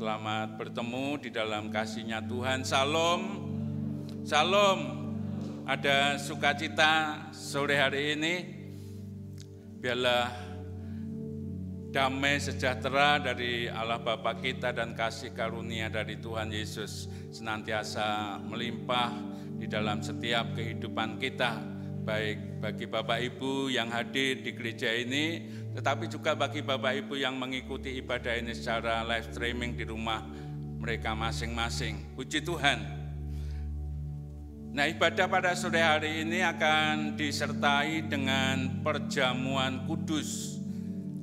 Selamat bertemu di dalam kasih-Nya Tuhan. Salam, salam. Ada sukacita sore hari ini. Biarlah damai sejahtera dari Allah Bapa kita dan kasih karunia dari Tuhan Yesus senantiasa melimpah di dalam setiap kehidupan kita, baik bagi Bapak Ibu yang hadir di gereja ini, tetapi juga bagi Bapak Ibu yang mengikuti ibadah ini secara live streaming di rumah mereka masing-masing. Puji Tuhan. Nah, ibadah pada sore hari ini akan disertai dengan perjamuan kudus.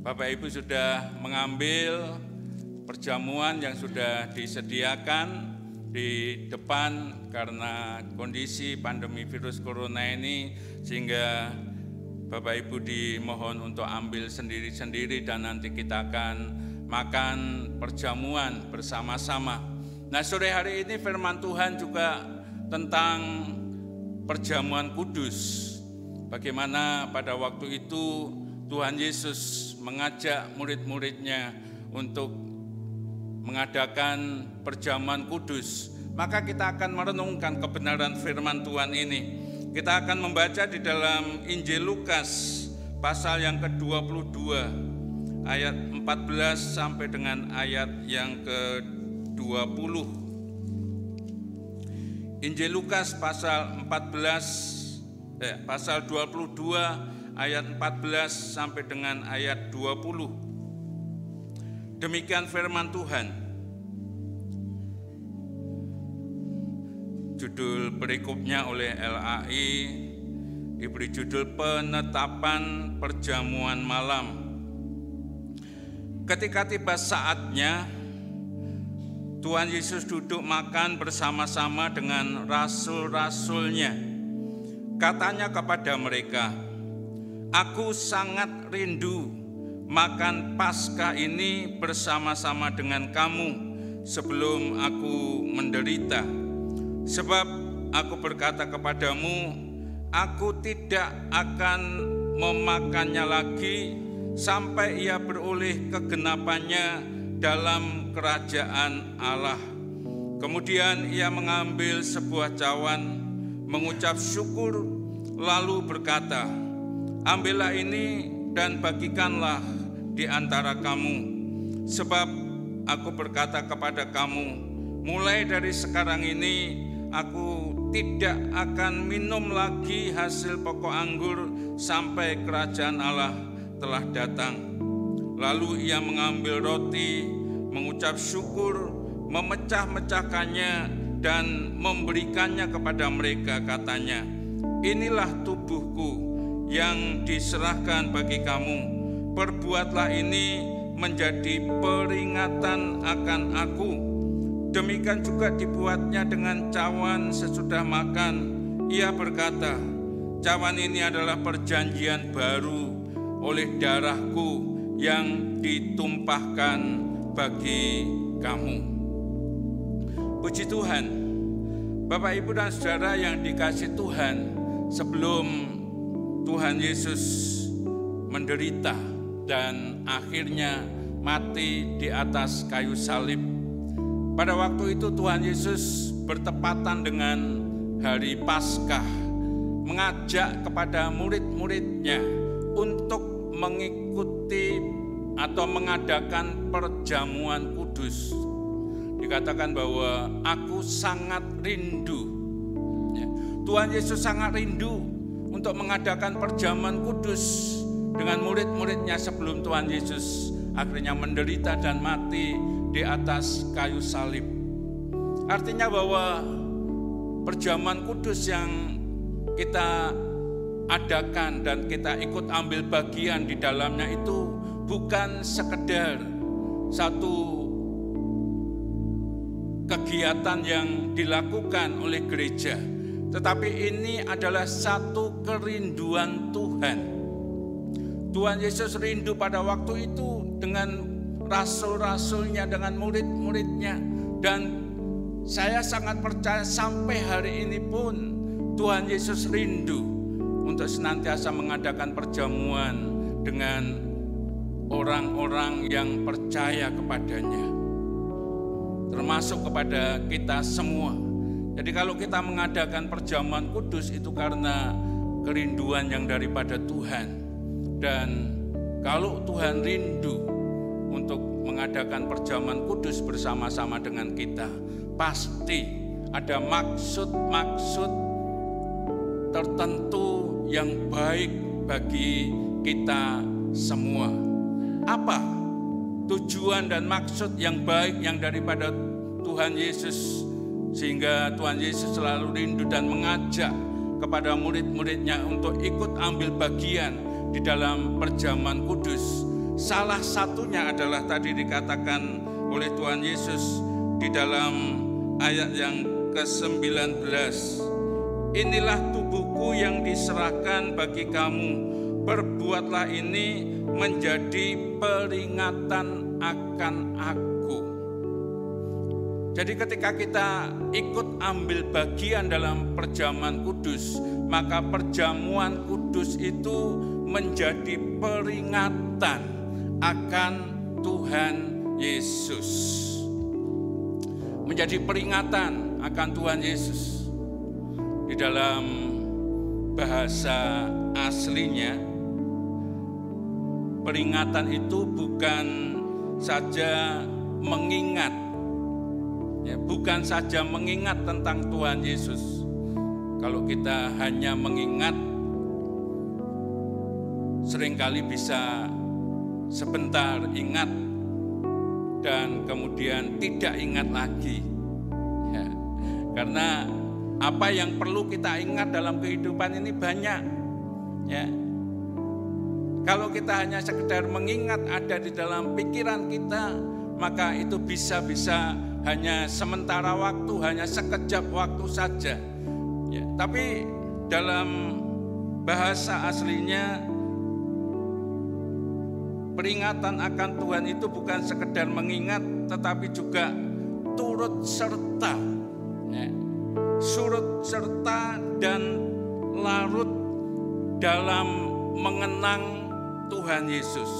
Bapak Ibu sudah mengambil perjamuan yang sudah disediakan di depan karena kondisi pandemi virus corona ini, sehingga Bapak Ibu dimohon untuk ambil sendiri-sendiri dan nanti kita akan makan perjamuan bersama-sama. Nah, sore hari ini firman Tuhan juga tentang perjamuan kudus. Bagaimana pada waktu itu Tuhan Yesus mengajak murid-muridnya untuk mengadakan perjamuan kudus. Maka kita akan merenungkan kebenaran firman Tuhan ini. Kita akan membaca di dalam Injil Lukas pasal yang ke-22 ayat 14 sampai dengan ayat yang ke-20. Injil Lukas pasal 22 ayat 14 sampai dengan ayat 20. Demikian firman Tuhan. Judul perikopnya oleh LAI diberi judul Penetapan Perjamuan Malam. Ketika tiba saatnya, Tuhan Yesus duduk makan bersama-sama dengan rasul-rasulnya. Katanya kepada mereka, "Aku sangat rindu makan Paskah ini bersama-sama dengan kamu sebelum aku menderita. Sebab aku berkata kepadamu, aku tidak akan memakannya lagi sampai ia beroleh kegenapannya dalam kerajaan Allah." Kemudian ia mengambil sebuah cawan, mengucap syukur, lalu berkata, "Ambillah ini dan bagikanlah di antara kamu. Sebab aku berkata kepada kamu, mulai dari sekarang ini aku tidak akan minum lagi hasil pokok anggur sampai kerajaan Allah telah datang." Lalu ia mengambil roti, mengucap syukur, memecah-mecahkannya dan memberikannya kepada mereka. Katanya, "Inilah tubuhku yang diserahkan bagi kamu. Perbuatlah ini menjadi peringatan akan aku." Demikian juga dibuatnya dengan cawan sesudah makan. Ia berkata, "Cawan ini adalah perjanjian baru oleh darahku yang ditumpahkan bagi kamu." Puji Tuhan. Bapak, Ibu, dan saudara yang dikasihi Tuhan, sebelum Tuhan Yesus menderita dan akhirnya mati di atas kayu salib, pada waktu itu Tuhan Yesus bertepatan dengan hari Paskah, mengajak kepada murid-muridnya untuk mengikuti atau mengadakan perjamuan kudus. Dikatakan bahwa aku sangat rindu. Tuhan Yesus sangat rindu untuk mengadakan perjamuan kudus dengan murid-muridnya sebelum Tuhan Yesus akhirnya menderita dan mati di atas kayu salib. Artinya bahwa perjamuan kudus yang kita adakan dan kita ikut ambil bagian di dalamnya itu bukan sekedar satu kegiatan yang dilakukan oleh gereja, tetapi ini adalah satu kerinduan Tuhan. Tuhan Yesus rindu pada waktu itu dengan rasul-rasulnya, dengan murid-muridnya. Dan saya sangat percaya sampai hari ini pun Tuhan Yesus rindu untuk senantiasa mengadakan perjamuan dengan orang-orang yang percaya kepadanya. masuk kepada kita semua. Jadi kalau kita mengadakan perjamuan kudus itu karena kerinduan yang daripada Tuhan. Dan kalau Tuhan rindu untuk mengadakan perjamuan kudus bersama-sama dengan kita, pasti ada maksud-maksud tertentu yang baik bagi kita semua. Apa tujuan dan maksud yang baik yang daripada Tuhan Yesus, sehingga Tuhan Yesus selalu rindu dan mengajak kepada murid-muridnya untuk ikut ambil bagian di dalam perjamuan kudus? Salah satunya adalah tadi dikatakan oleh Tuhan Yesus di dalam ayat yang ke-19, inilah tubuhku yang diserahkan bagi kamu, perbuatlah ini menjadi peringatan akan aku. Jadi ketika kita ikut ambil bagian dalam perjamuan kudus, maka perjamuan kudus itu menjadi peringatan akan Tuhan Yesus. Menjadi peringatan akan Tuhan Yesus. Di dalam bahasa aslinya, peringatan itu bukan saja mengingat, ya, bukan saja mengingat tentang Tuhan Yesus. Kalau kita hanya mengingat, seringkali bisa sebentar ingat dan kemudian tidak ingat lagi, ya. Karena apa yang perlu kita ingat dalam kehidupan ini banyak, ya. Kalau kita hanya sekedar mengingat ada di dalam pikiran kita, maka itu bisa hanya sementara waktu, hanya sekejap waktu saja, ya. Tapi dalam bahasa aslinya, peringatan akan Tuhan itu bukan sekedar mengingat, tetapi juga turut serta, ya, surut serta dan larut dalam mengenang Tuhan Yesus.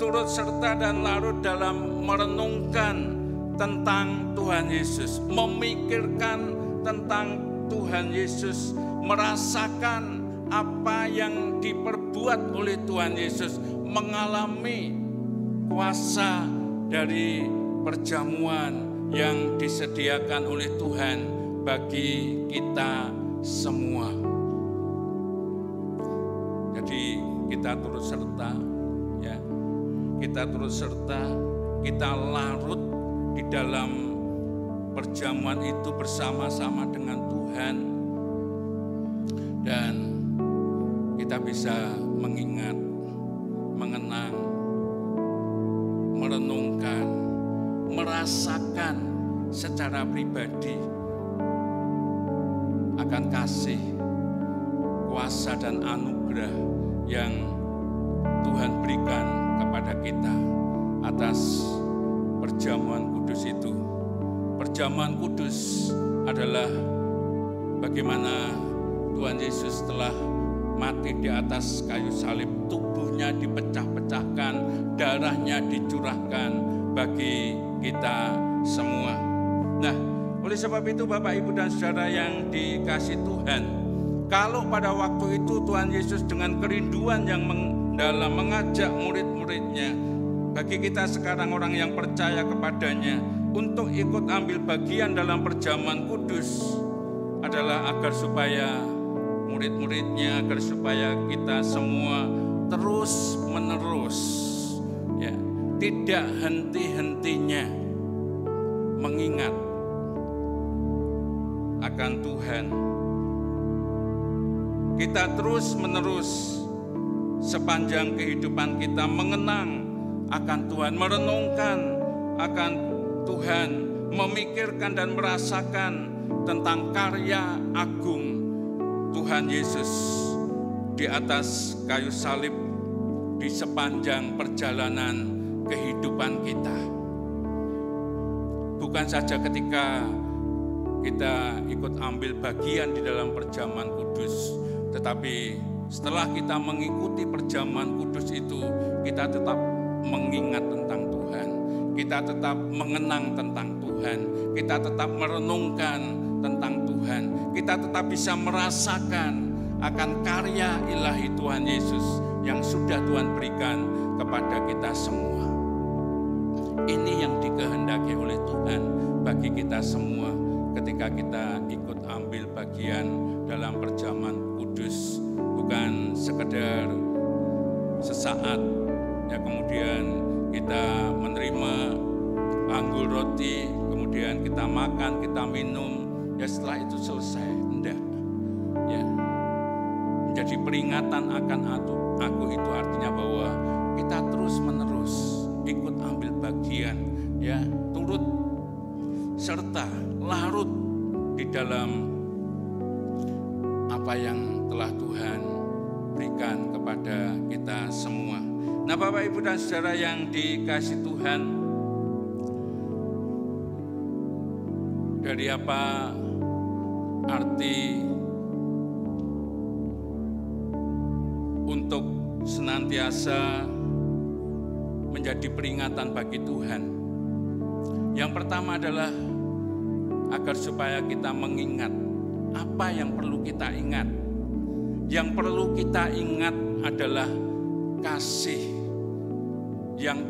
Turut serta dan larut dalam merenungkan tentang Tuhan Yesus, memikirkan tentang Tuhan Yesus, merasakan apa yang diperbuat oleh Tuhan Yesus, mengalami kuasa dari perjamuan yang disediakan oleh Tuhan bagi kita semua. Jadi kita turut serta, ya, kita turut serta, kita larut di dalam perjamuan itu bersama-sama dengan Tuhan, dan kita bisa mengingat, mengenang, merenungkan, merasakan secara pribadi akan kasih, kuasa dan anugerah yang Tuhan berikan kepada kita atas perjamuan kudus itu. Perjamuan kudus adalah bagaimana Tuhan Yesus telah mati di atas kayu salib, tubuhnya dipecah-pecahkan, darahnya dicurahkan bagi kita semua. Nah, oleh sebab itu Bapak, Ibu, dan Saudara yang dikasihi Tuhan, kalau pada waktu itu Tuhan Yesus dengan kerinduan yang mendalam mengajak murid-muridnya, bagi kita sekarang orang yang percaya kepadanya, untuk ikut ambil bagian dalam perjamuan kudus adalah agar supaya murid-muridnya, agar supaya kita semua terus menerus, ya, tidak henti-hentinya mengingat akan Tuhan. Kita terus menerus sepanjang kehidupan kita mengenang akan Tuhan, merenungkan akan Tuhan, memikirkan dan merasakan tentang karya agung Tuhan Yesus di atas kayu salib di sepanjang perjalanan kehidupan kita. Bukan saja ketika kita ikut ambil bagian di dalam perjamuan kudus, tetapi setelah kita mengikuti perjamuan kudus itu, kita tetap mengingat tentang Tuhan. kita tetap mengenang tentang Tuhan, kita tetap merenungkan tentang Tuhan, kita tetap bisa merasakan akan karya ilahi Tuhan Yesus yang sudah Tuhan berikan kepada kita semua. Ini yang dikehendaki oleh Tuhan bagi kita semua ketika kita ikut ambil bagian dalam perjamuan kudus. Bukan sekedar sesaat ya, kemudian kita menerima anggur roti, kemudian kita makan, kita minum, ya setelah itu selesai. Enggak ya, menjadi peringatan akan aku itu artinya bahwa kita terus menerus ikut ambil bagian ya, turut serta larut di dalam apa yang telah Tuhan berikan kepada kita semua. Nah, Bapak, Ibu, dan Saudara yang dikasihi Tuhan, dari apa arti untuk senantiasa menjadi peringatan bagi Tuhan? Yang pertama adalah agar supaya kita mengingat apa yang perlu kita ingat. Yang perlu kita ingat adalah kasih yang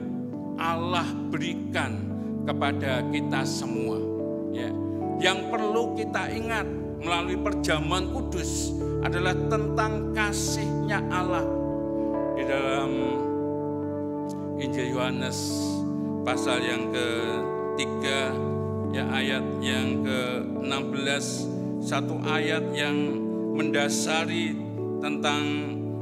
Allah berikan kepada kita semua. Ya. Yang perlu kita ingat melalui perjamuan kudus adalah tentang kasih-Nya Allah. Di dalam Injil Yohanes pasal yang ke-3 ya, ayat yang ke-16, satu ayat yang mendasari tentang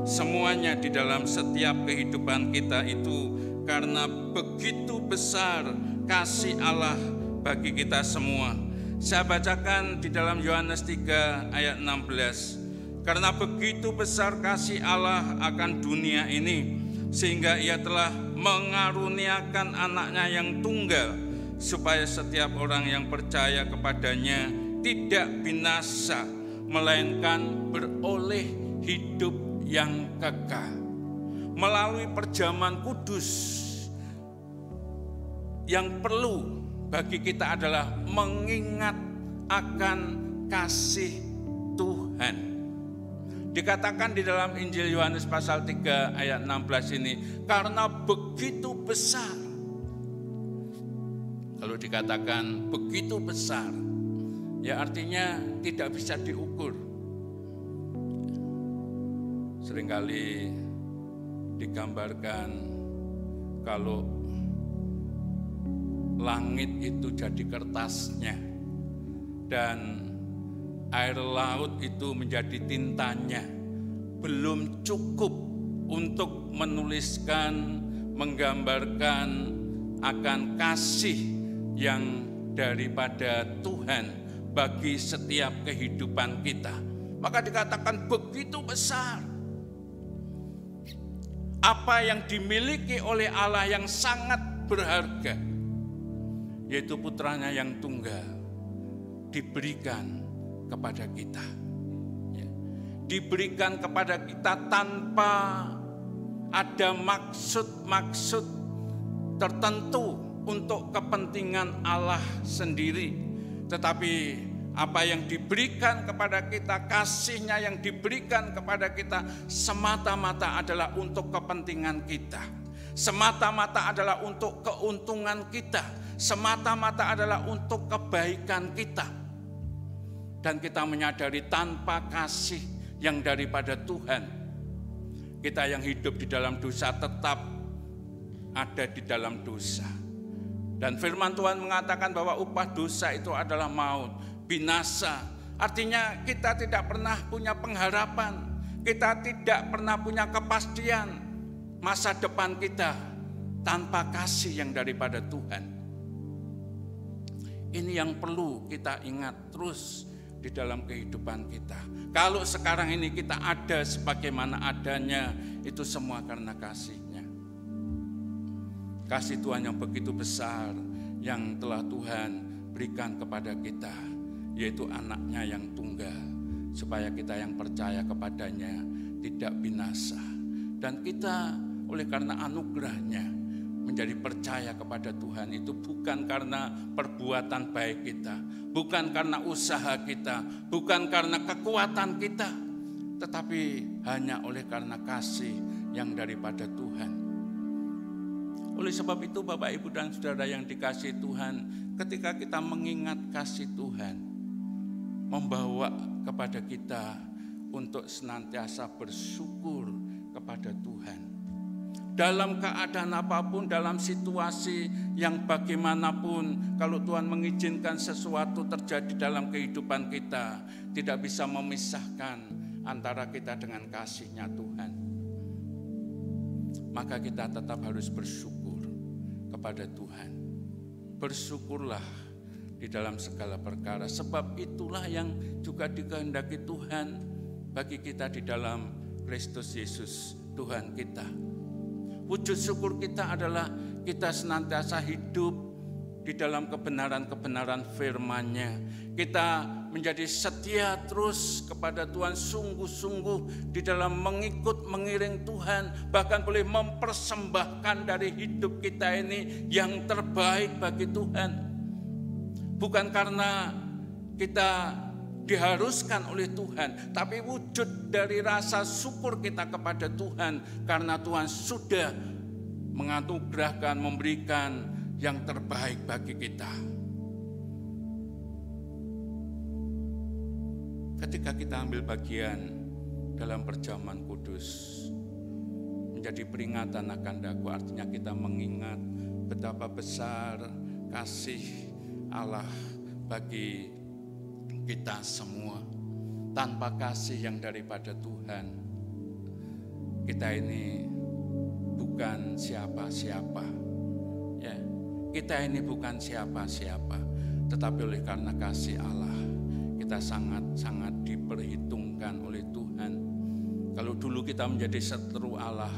semuanya di dalam setiap kehidupan kita itu, karena begitu besar kasih Allah bagi kita semua. Saya bacakan di dalam Yohanes 3 ayat 16. Karena begitu besar kasih Allah akan dunia ini, sehingga Ia telah mengaruniakan anaknya yang tunggal, supaya setiap orang yang percaya kepadanya tidak binasa, melainkan beroleh hidup yang kekal. Melalui perjamuan kudus, yang perlu bagi kita adalah mengingat akan kasih Tuhan. Dikatakan di dalam Injil Yohanes pasal 3 ayat 16 ini, karena begitu besar. Kalau dikatakan begitu besar, ya artinya tidak bisa diukur. Seringkali digambarkan kalau langit itu jadi kertasnya dan air laut itu menjadi tintanya, belum cukup untuk menuliskan, menggambarkan akan kasih yang daripada Tuhan bagi setiap kehidupan kita. Maka dikatakan begitu besar apa yang dimiliki oleh Allah yang sangat berharga, yaitu putranya yang tunggal diberikan kepada kita. Ya. Diberikan kepada kita tanpa ada maksud-maksud tertentu untuk kepentingan Allah sendiri. Tetapi apa yang diberikan kepada kita, kasih-Nya yang diberikan kepada kita semata-mata adalah untuk kepentingan kita. Semata-mata adalah untuk keuntungan kita. Semata-mata adalah untuk kebaikan kita. Dan kita menyadari tanpa kasih yang daripada Tuhan, kita yang hidup di dalam dosa tetap ada di dalam dosa. Dan firman Tuhan mengatakan bahwa upah dosa itu adalah maut, binasa. Artinya kita tidak pernah punya pengharapan, kita tidak pernah punya kepastian masa depan kita tanpa kasih yang daripada Tuhan. Ini yang perlu kita ingat terus di dalam kehidupan kita. Kalau sekarang ini kita ada sebagaimana adanya, itu semua karena kasih-Nya. Kasih Tuhan yang begitu besar yang telah Tuhan berikan kepada kita, yaitu anaknya yang tunggal, supaya kita yang percaya kepadanya tidak binasa. Dan kita oleh karena anugerah-Nya menjadi percaya kepada Tuhan itu bukan karena perbuatan baik kita, bukan karena usaha kita, bukan karena kekuatan kita, tetapi hanya oleh karena kasih yang daripada Tuhan. Oleh sebab itu Bapak, Ibu, dan Saudara yang dikasihi Tuhan, ketika kita mengingat kasih Tuhan, membawa kepada kita untuk senantiasa bersyukur kepada Tuhan. Dalam keadaan apapun, dalam situasi yang bagaimanapun, kalau Tuhan mengizinkan sesuatu terjadi dalam kehidupan kita, tidak bisa memisahkan antara kita dengan kasih-Nya Tuhan. Maka kita tetap harus bersyukur kepada Tuhan. Bersyukurlah di dalam segala perkara, sebab itulah yang juga dikehendaki Tuhan bagi kita di dalam Kristus Yesus Tuhan kita. Wujud syukur kita adalah kita senantiasa hidup di dalam kebenaran-kebenaran firman-Nya. Kita menjadi setia terus kepada Tuhan, sungguh-sungguh di dalam mengiring Tuhan, bahkan boleh mempersembahkan dari hidup kita ini yang terbaik bagi Tuhan. Bukan karena kita diharuskan oleh Tuhan, tapi wujud dari rasa syukur kita kepada Tuhan karena Tuhan sudah menganugerahkan, memberikan yang terbaik bagi kita. Ketika kita ambil bagian dalam perjamuan kudus, menjadi peringatan akan daku, artinya kita mengingat betapa besar kasih Allah bagi kita semua. Tanpa kasih yang daripada Tuhan, kita ini bukan siapa-siapa. Ya, kita ini bukan siapa-siapa, tetapi oleh karena kasih Allah, kita sangat-sangat diperhitungkan oleh Tuhan. Kalau dulu kita menjadi seteru Allah,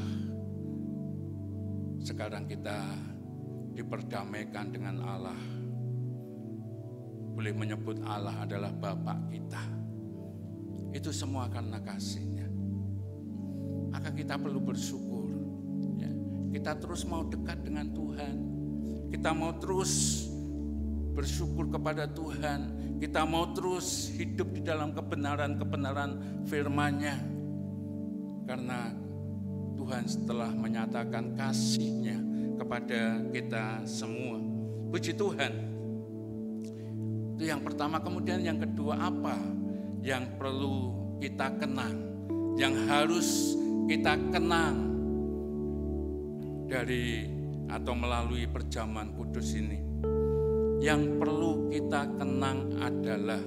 sekarang kita diperdamaikan dengan Allah. Boleh menyebut Allah adalah Bapa kita. Itu semua karena kasih-Nya. Maka kita perlu bersyukur. Ya. Kita terus mau dekat dengan Tuhan. Kita mau terus bersyukur kepada Tuhan. Kita mau terus hidup di dalam kebenaran-kebenaran firman-Nya. Karena Tuhan setelah menyatakan kasih-Nya kepada kita semua. Puji Tuhan. Itu yang pertama. Kemudian yang kedua, apa yang perlu kita kenang, yang harus kita kenang dari atau melalui perjamuan kudus ini? Yang perlu kita kenang adalah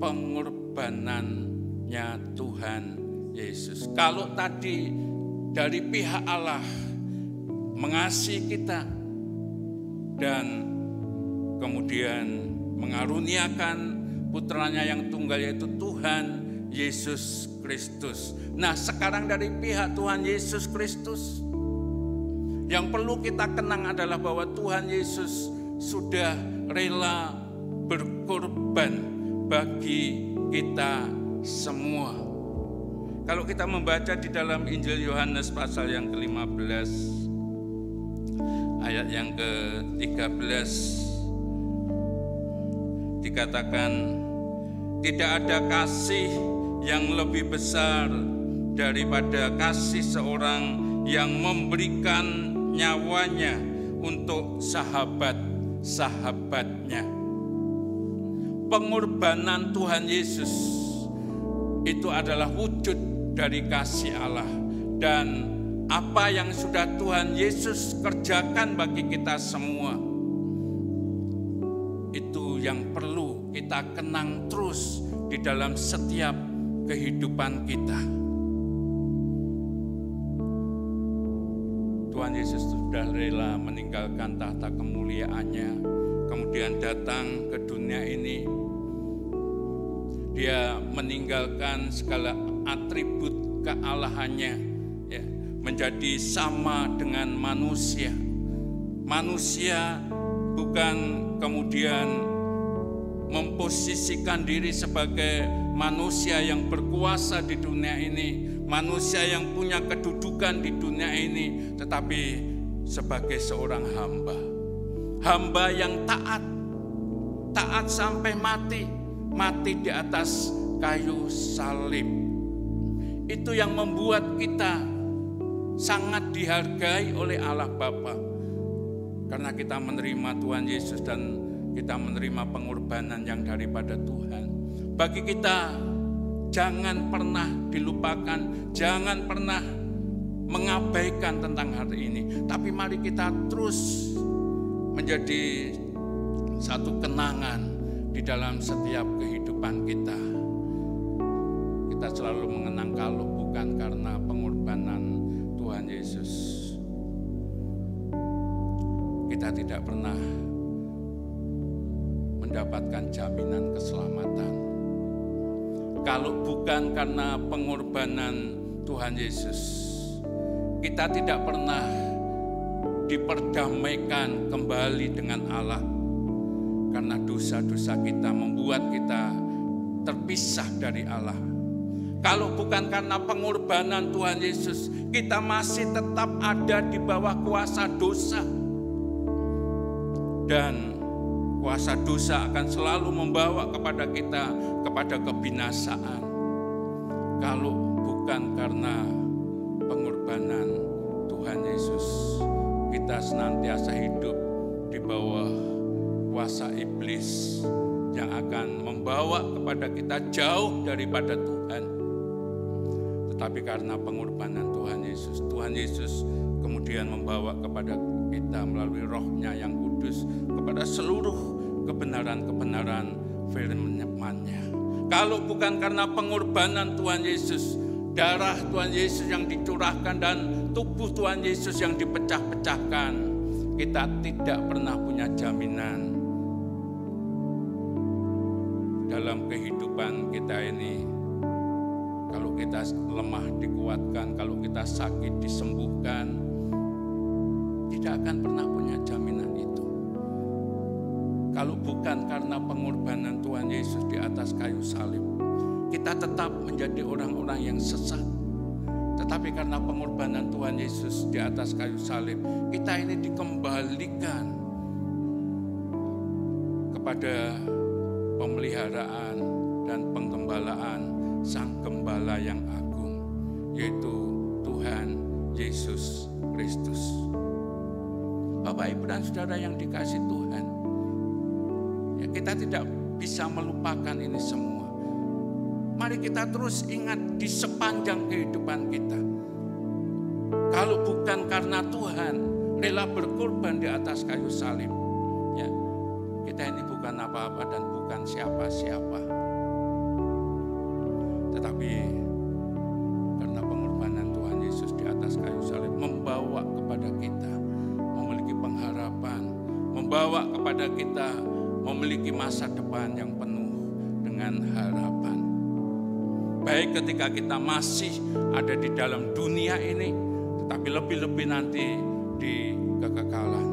pengorbanannya Tuhan Yesus. Kalau tadi dari pihak Allah mengasihi kita dan kemudian mengaruniakan putranya yang tunggal, yaitu Tuhan Yesus Kristus. Nah, sekarang dari pihak Tuhan Yesus Kristus, yang perlu kita kenang adalah bahwa Tuhan Yesus sudah rela berkorban bagi kita semua. Kalau kita membaca di dalam Injil Yohanes pasal yang ke-15, ayat yang ke-13, dikatakan, tidak ada kasih yang lebih besar daripada kasih seorang yang memberikan nyawanya untuk sahabat-sahabatnya. Pengorbanan Tuhan Yesus itu adalah wujud dari kasih Allah, dan apa yang sudah Tuhan Yesus kerjakan bagi kita semua, itu yang perlu kita kenang terus di dalam setiap kehidupan kita. Tuhan Yesus sudah rela meninggalkan tahta kemuliaannya, kemudian datang ke dunia ini. Dia meninggalkan segala atribut kealahannya, ya, menjadi sama dengan manusia. Manusia bukan kemudian memposisikan diri sebagai manusia yang berkuasa di dunia ini, manusia yang punya kedudukan di dunia ini, tetapi sebagai seorang hamba. Hamba yang taat sampai mati di atas kayu salib. Itu yang membuat kita sangat dihargai oleh Allah Bapa. Karena kita menerima Tuhan Yesus dan kita menerima pengorbanan yang daripada Tuhan. Bagi kita, jangan pernah dilupakan, jangan pernah mengabaikan tentang hari ini. Tapi mari kita terus menjadi satu kenangan di dalam setiap kehidupan kita. Kita selalu mengenang kalau bukan karena pengorbanan Tuhan Yesus, kita tidak pernah mendapatkan jaminan keselamatan. Kalau bukan karena pengorbanan Tuhan Yesus, kita tidak pernah diperdamaikan kembali dengan Allah. Karena dosa-dosa kita membuat kita terpisah dari Allah. Kalau bukan karena pengorbanan Tuhan Yesus, kita masih tetap ada di bawah kuasa dosa. Dan kuasa dosa akan selalu membawa kepada kita kepada kebinasaan. Kalau bukan karena pengorbanan Tuhan Yesus, kita senantiasa hidup di bawah kuasa iblis yang akan membawa kepada kita jauh daripada Tuhan. Tetapi karena pengorbanan Tuhan Yesus kemudian membawa kepada kita melalui Roh-Nya yang kudus kepada seluruh kebenaran-kebenaran firman-Nya. Kalau bukan karena pengorbanan Tuhan Yesus, darah Tuhan Yesus yang dicurahkan dan tubuh Tuhan Yesus yang dipecah-pecahkan, kita tidak pernah punya jaminan dalam kehidupan kita ini. Kalau kita lemah dikuatkan, kalau kita sakit disembuhkan, tidak akan pernah punya jaminan itu. Kalau bukan karena pengorbanan Tuhan Yesus di atas kayu salib, kita tetap menjadi orang-orang yang sesat. Tetapi karena pengorbanan Tuhan Yesus di atas kayu salib, kita ini dikembalikan kepada pemeliharaan dan penggembalaan Sang Gembala yang agung, yaitu Tuhan Yesus Kristus. Bapak, Ibu, dan Saudara yang dikasihi Tuhan, ya, kita tidak bisa melupakan ini semua. Mari kita terus ingat di sepanjang kehidupan kita. Kalau bukan karena Tuhan rela berkorban di atas kayu salib, ya, kita ini bukan apa-apa dan bukan siapa-siapa. Tetapi karena pengorbanan Tuhan Yesus di atas kayu salib membawa kepada kita memiliki pengharapan, membawa kepada kita memiliki masa depan yang penuh dengan harapan. Baik ketika kita masih ada di dalam dunia ini, tetapi lebih-lebih nanti di kekekalan.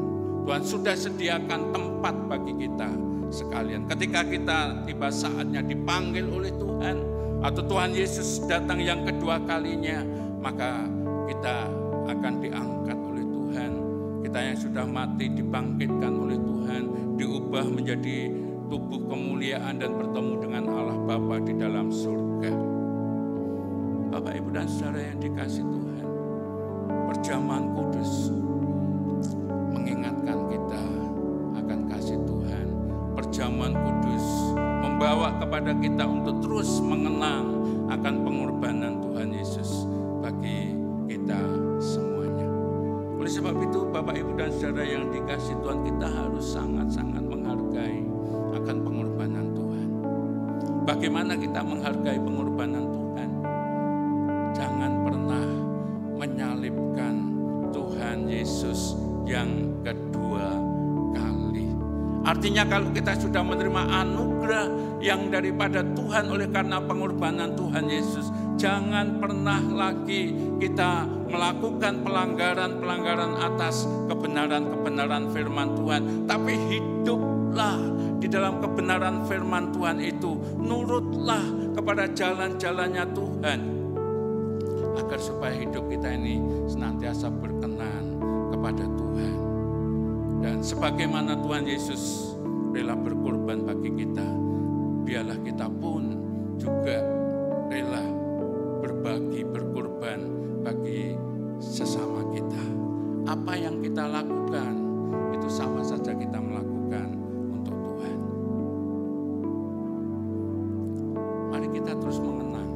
Tuhan sudah sediakan tempat bagi kita sekalian. Ketika kita tiba saatnya dipanggil oleh Tuhan, atau Tuhan Yesus datang yang kedua kalinya, maka kita akan diangkat oleh Tuhan. Kita yang sudah mati dibangkitkan oleh Tuhan, diubah menjadi tubuh kemuliaan dan bertemu dengan Allah Bapa di dalam surga. Bapak, Ibu, dan Saudara yang dikasihi Tuhan, perjamuan kudus mengingatkan kita akan kasih Tuhan. Perjamuan kudus membawa kepada kita untuk terus mengenang akan pengorbanan Tuhan Yesus bagi kita semuanya. Oleh sebab itu, Bapak, Ibu, dan Saudara yang dikasihi Tuhan, kita harus sangat-sangat menghargai akan pengorbanan Tuhan. Bagaimana kita menghargai pengorbanan Tuhan? Jangan pernah menyalibkan Tuhan Yesus yang kedua kali. Artinya kalau kita sudah menerima anugerah yang daripada Tuhan oleh karena pengorbanan Tuhan Yesus, jangan pernah lagi kita melakukan pelanggaran-pelanggaran atas kebenaran-kebenaran firman Tuhan. Tapi hiduplah di dalam kebenaran firman Tuhan itu. Nurutlah kepada jalan-jalannya Tuhan, agar supaya hidup kita ini senantiasa berkenan kepada Tuhan. Dan sebagaimana Tuhan Yesus rela berkorban bagi kita, biarlah kita pun juga rela berbagi, berkorban bagi sesama kita. Apa yang kita lakukan, itu sama saja kita melakukan untuk Tuhan. Mari kita terus mengenang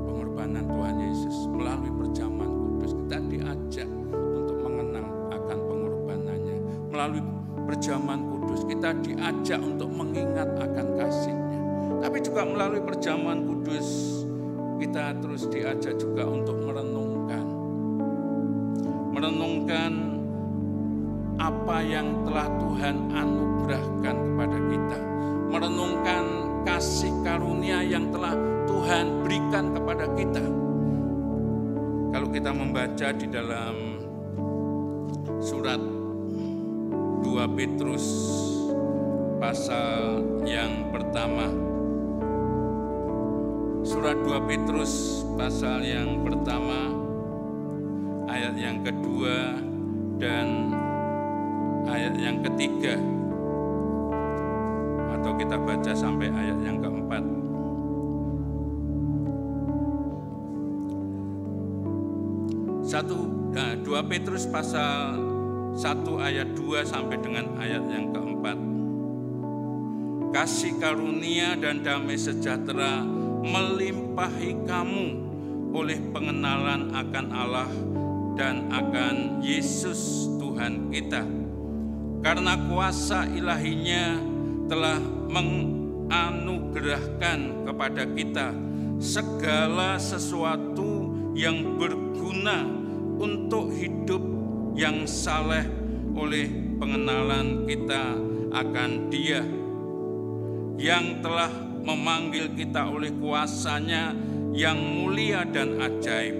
pengorbanan Tuhan Yesus melalui perjamuan kudus. Kita diajak untuk mengenang akan pengorbanannya. Melalui perjamuan kudus kita diajak untuk mengingat akan kasih-Nya. Tapi juga melalui perjamuan kudus kita terus diajak juga untuk merenungkan apa yang telah Tuhan anugerahkan kepada kita, merenungkan kasih karunia yang telah Tuhan berikan kepada kita. Kalau kita membaca di dalam surat 2 Petrus pasal yang pertama, surat 2 Petrus pasal yang pertama, ayat yang kedua dan ayat yang ketiga, atau kita baca sampai ayat yang keempat. Dua Petrus pasal 1 ayat 2 sampai dengan ayat yang keempat. Kasih karunia dan damai sejahtera melimpahi kamu oleh pengenalan akan Allah dan akan Yesus Tuhan kita. Karena kuasa ilahinya telah menganugerahkan kepada kita segala sesuatu yang berguna untuk hidup yang saleh oleh pengenalan kita akan Dia yang telah memanggil kita oleh kuasa-Nya yang mulia dan ajaib.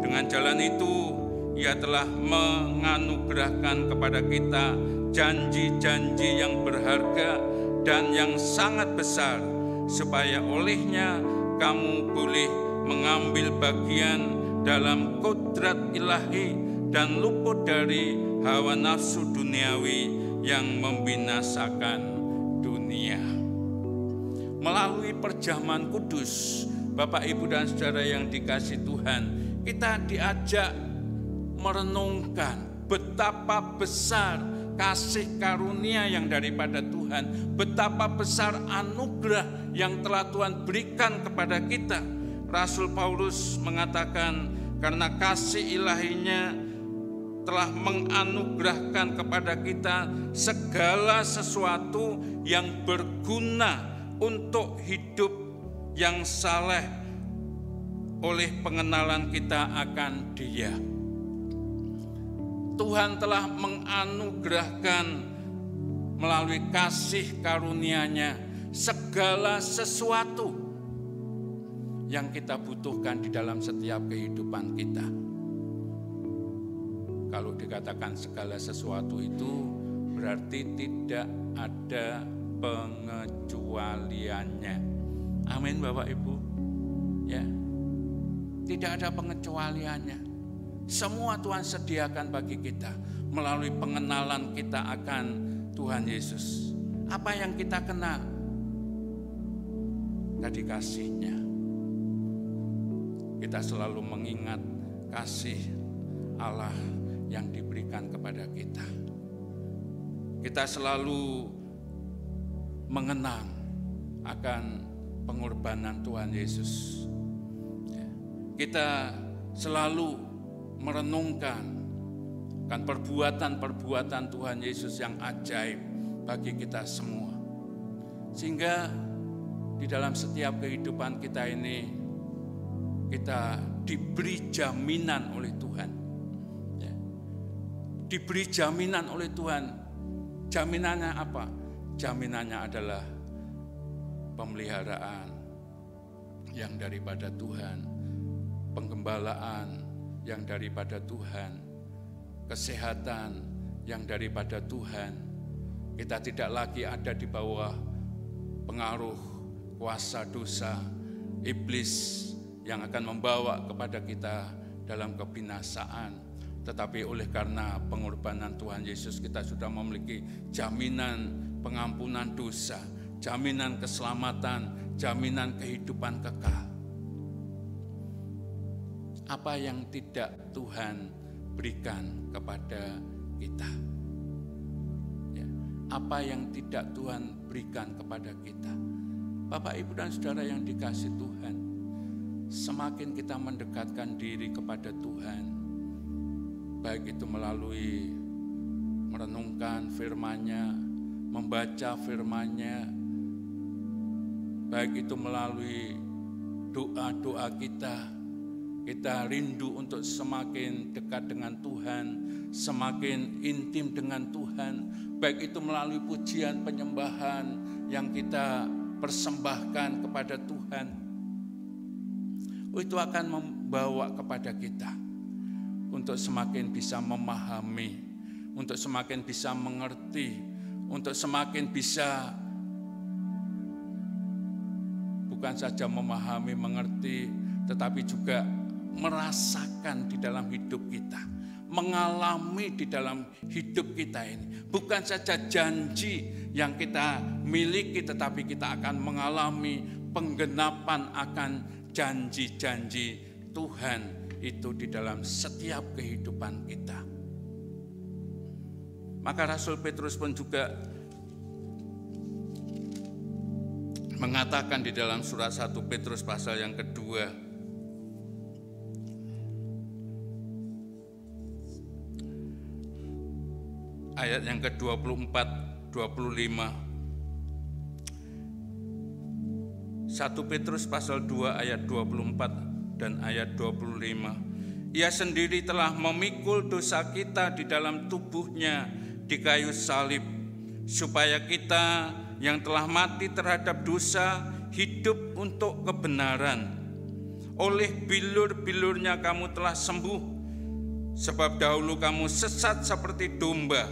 Dengan jalan itu Ia telah menganugerahkan kepada kita janji-janji yang berharga dan yang sangat besar, supaya olehnya kamu boleh mengambil bagian dalam kodrat ilahi dan luput dari hawa nafsu duniawi yang membinasakan dunia. Melalui perjamuan kudus, Bapak, Ibu, dan Saudara yang dikasihi Tuhan, kita diajak merenungkan betapa besar kasih karunia yang daripada Tuhan, betapa besar anugerah yang telah Tuhan berikan kepada kita. Rasul Paulus mengatakan, karena kasih ilahinya telah menganugerahkan kepada kita segala sesuatu yang berguna untuk hidup yang saleh oleh pengenalan kita akan Dia. Tuhan telah menganugerahkan melalui kasih karunia-Nya segala sesuatu yang kita butuhkan di dalam setiap kehidupan kita. Kalau dikatakan segala sesuatu itu berarti tidak ada pengecualiannya. Amin, Bapak Ibu. Ya. Tidak ada pengecualiannya. Semua Tuhan sediakan bagi kita melalui pengenalan kita akan Tuhan Yesus. Apa yang kita kenal? Tadi kasih-Nya. Kita selalu mengingat kasih Allah yang diberikan kepada kita. Kita selalu mengenang akan pengorbanan Tuhan Yesus. Kita selalu merenungkan kan perbuatan-perbuatan Tuhan Yesus yang ajaib bagi kita semua. Sehingga di dalam setiap kehidupan kita ini kita diberi jaminan oleh Tuhan. Diberi jaminan oleh Tuhan. Jaminannya apa? Jaminannya adalah pemeliharaan yang daripada Tuhan, penggembalaan yang daripada Tuhan, kesehatan yang daripada Tuhan. Kita tidak lagi ada di bawah pengaruh kuasa dosa iblis yang akan membawa kepada kita dalam kebinasaan. Tetapi oleh karena pengorbanan Tuhan Yesus, kita sudah memiliki jaminan pengampunan dosa, jaminan keselamatan, jaminan kehidupan kekal. Apa yang tidak Tuhan berikan kepada kita? Ya, apa yang tidak Tuhan berikan kepada kita? Bapak, Ibu, dan Saudara yang dikasihi Tuhan, semakin kita mendekatkan diri kepada Tuhan, baik itu melalui merenungkan firman-Nya, membaca firman-Nya, baik itu melalui doa-doa kita rindu untuk semakin dekat dengan Tuhan, semakin intim dengan Tuhan, baik itu melalui pujian penyembahan yang kita persembahkan kepada Tuhan. Itu akan membawa kepada kita untuk semakin bisa memahami, untuk semakin bisa mengerti, untuk semakin bisa bukan saja memahami, mengerti, tetapi juga merasakan di dalam hidup kita, mengalami di dalam hidup kita ini. Bukan saja janji yang kita miliki, tetapi kita akan mengalami penggenapan akan janji-janji Tuhan itu di dalam setiap kehidupan kita. Maka Rasul Petrus pun juga mengatakan di dalam surat 1 Petrus pasal yang kedua, ayat yang ke-24, 25. 1 Petrus pasal 2 ayat 24 dan ayat 25. Ia sendiri telah memikul dosa kita di dalam tubuhnya di kayu salib, supaya kita yang telah mati terhadap dosa hidup untuk kebenaran. Oleh bilur-bilurnya kamu telah sembuh, sebab dahulu kamu sesat seperti domba,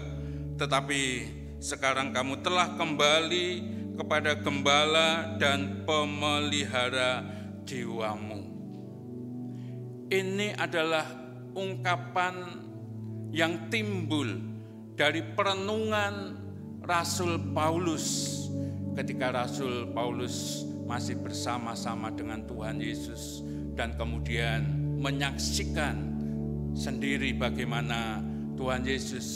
tetapi sekarang kamu telah kembali kepada gembala dan pemelihara jiwamu. Ini adalah ungkapan yang timbul dari perenungan Rasul Paulus ketika Rasul Paulus masih bersama-sama dengan Tuhan Yesus dan kemudian menyaksikan sendiri bagaimana Tuhan Yesus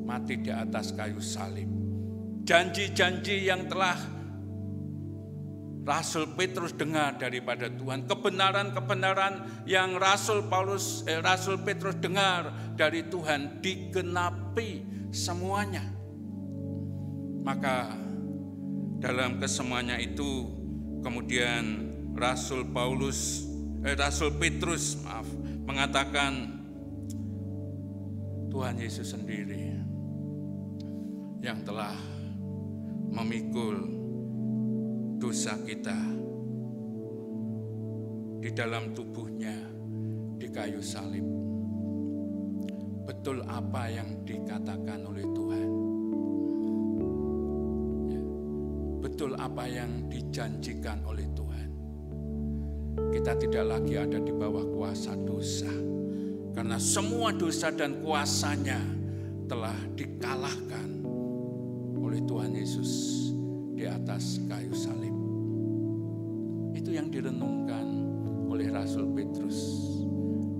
mati di atas kayu salib. Janji-janji yang telah Rasul Petrus dengar daripada Tuhan, kebenaran-kebenaran yang Rasul Petrus dengar dari Tuhan digenapi semuanya. Maka dalam kesemuanya itu kemudian Rasul Petrus mengatakan Tuhan Yesus sendiri yang telah memikul dosa kita di dalam tubuhnya di kayu salib. Betul apa yang dikatakan oleh Tuhan, ya, betul apa yang dijanjikan oleh Tuhan. Kita tidak lagi ada di bawah kuasa dosa, karena semua dosa dan kuasanya telah dikalahkan oleh Tuhan Yesus di atas kayu salib. Itu yang direnungkan oleh Rasul Petrus.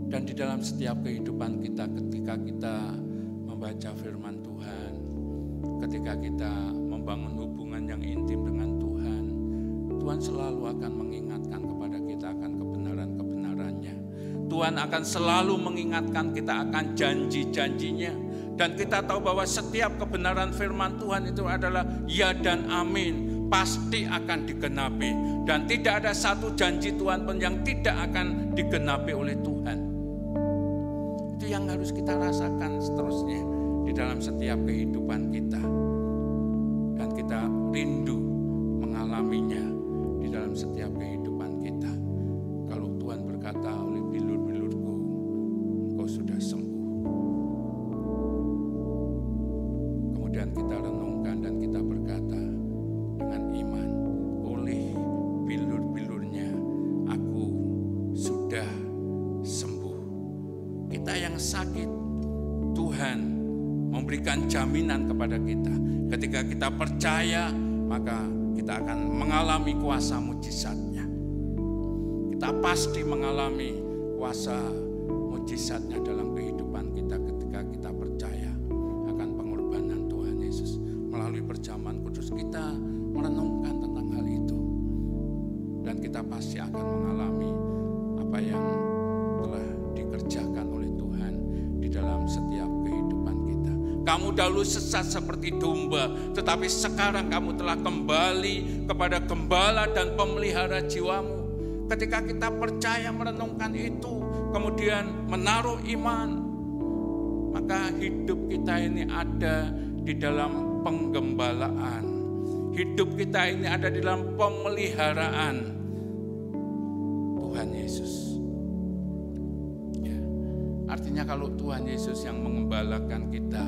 Dan di dalam setiap kehidupan kita, ketika kita membaca firman Tuhan, ketika kita membangun hubungan yang intim dengan Tuhan, Tuhan selalu akan mengingatkan kepada kita akan kebenaran-kebenarannya. Tuhan akan selalu mengingatkan kita akan janji-janjinya. Dan kita tahu bahwa setiap kebenaran firman Tuhan itu adalah ya dan amin, pasti akan digenapi. Dan tidak ada satu janji Tuhan pun yang tidak akan digenapi oleh Tuhan. Itu yang harus kita rasakan seterusnya di dalam setiap kehidupan kita. Dan kita rindu mengalaminya di dalam setiap kehidupan kita. Kalau Tuhan berkata oleh bilur-bilurku, engkau sudah sembuh. Dan kita renungkan dan kita berkata dengan iman, oleh bilur-bilurnya aku sudah sembuh. Kita yang sakit Tuhan memberikan jaminan kepada kita. Ketika kita percaya, maka kita akan mengalami kuasa mujizatnya. Kita pasti mengalami kuasa mujizatnya dalam kehidupan kita ketika kita percaya akan pengorbanan Tuhan Yesus. Melalui perjamuan kudus kita merenungkan tentang hal itu. Dan kita pasti akan mengalami apa yang telah dikerjakan oleh Tuhan di dalam setiap kehidupan kita. Kamu dahulu sesat seperti domba, tetapi sekarang kamu telah kembali kepada gembala dan pemelihara jiwamu. Ketika kita percaya merenungkan itu, kemudian menaruh iman, maka hidup kita ini ada di dalam penggembalaan. Hidup kita ini ada di dalam pemeliharaan Tuhan Yesus. Ya. Artinya kalau Tuhan Yesus yang mengembalakan kita,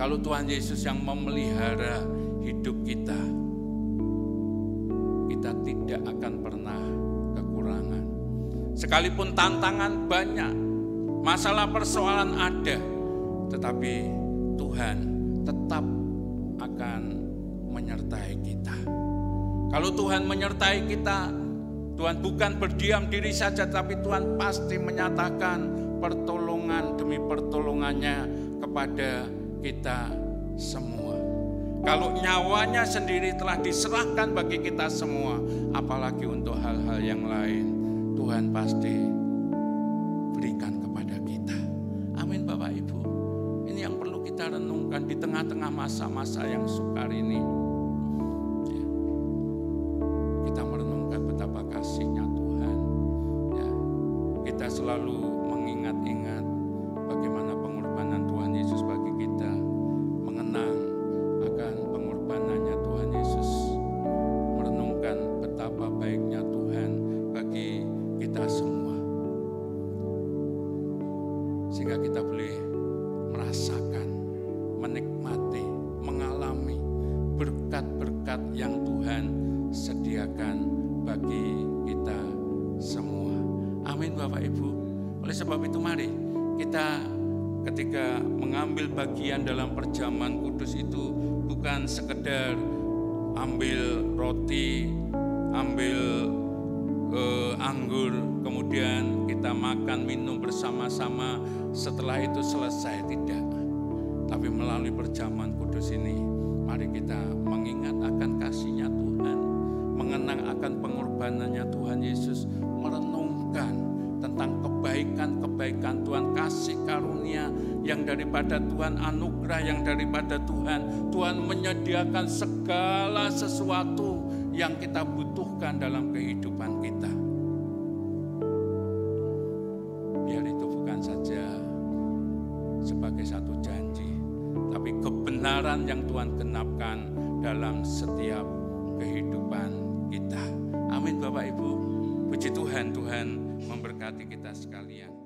kalau Tuhan Yesus yang memelihara hidup kita, kita tidak akan pernah kekurangan. Sekalipun tantangan banyak, masalah persoalan ada, tetapi Tuhan tetap akan menyertai kita. Kalau Tuhan menyertai kita, Tuhan bukan berdiam diri saja, tapi Tuhan pasti menyatakan pertolongan demi pertolongannya kepada kita semua. Kalau nyawanya sendiri telah diserahkan bagi kita semua, apalagi untuk hal-hal yang lain, Tuhan pasti berikan kepada kita. Amin Bapak Ibu. Ini yang perlu kita renungkan di tengah-tengah masa-masa yang sukar ini. Ya. Kita merenungkan betapa kasih-Nya Tuhan. Ya. Kita selalu mengingat-ingat bagaimana pengorbanan Tuhan Yesus bagi kita, mengenang akan pengorbanannya Tuhan Yesus, merenungkan betapa baiknya Tuhan bagi kita semua, sehingga kita boleh merasakan, menikmati, mengalami berkat-berkat yang Tuhan sediakan bagi kita semua. Amin Bapak Ibu. Oleh sebab itu mari kita ketika mengambil bagian dalam perjamuan kudus itu bukan sekedar ambil roti, ambil anggur, kemudian kita makan minum bersama-sama, setelah itu selesai, tidak. Tapi melalui perjamuan kudus ini, mari kita mengingat akan kasih-Nya Tuhan, mengenang akan pengorbanannya Tuhan Yesus, merenungkan tentang kebaikan-kebaikan Tuhan, kasih karunia yang daripada Tuhan, anugerah yang daripada Tuhan. Tuhan menyediakan segala sesuatu yang kita butuhkan dalam kehidupan kita. Biar itu bukan saja sebagai satu janji, tapi kebenaran yang Tuhan genapkan dalam setiap kehidupan kita. Amin Bapak Ibu. Puji Tuhan, Tuhan memberkati kita sekalian.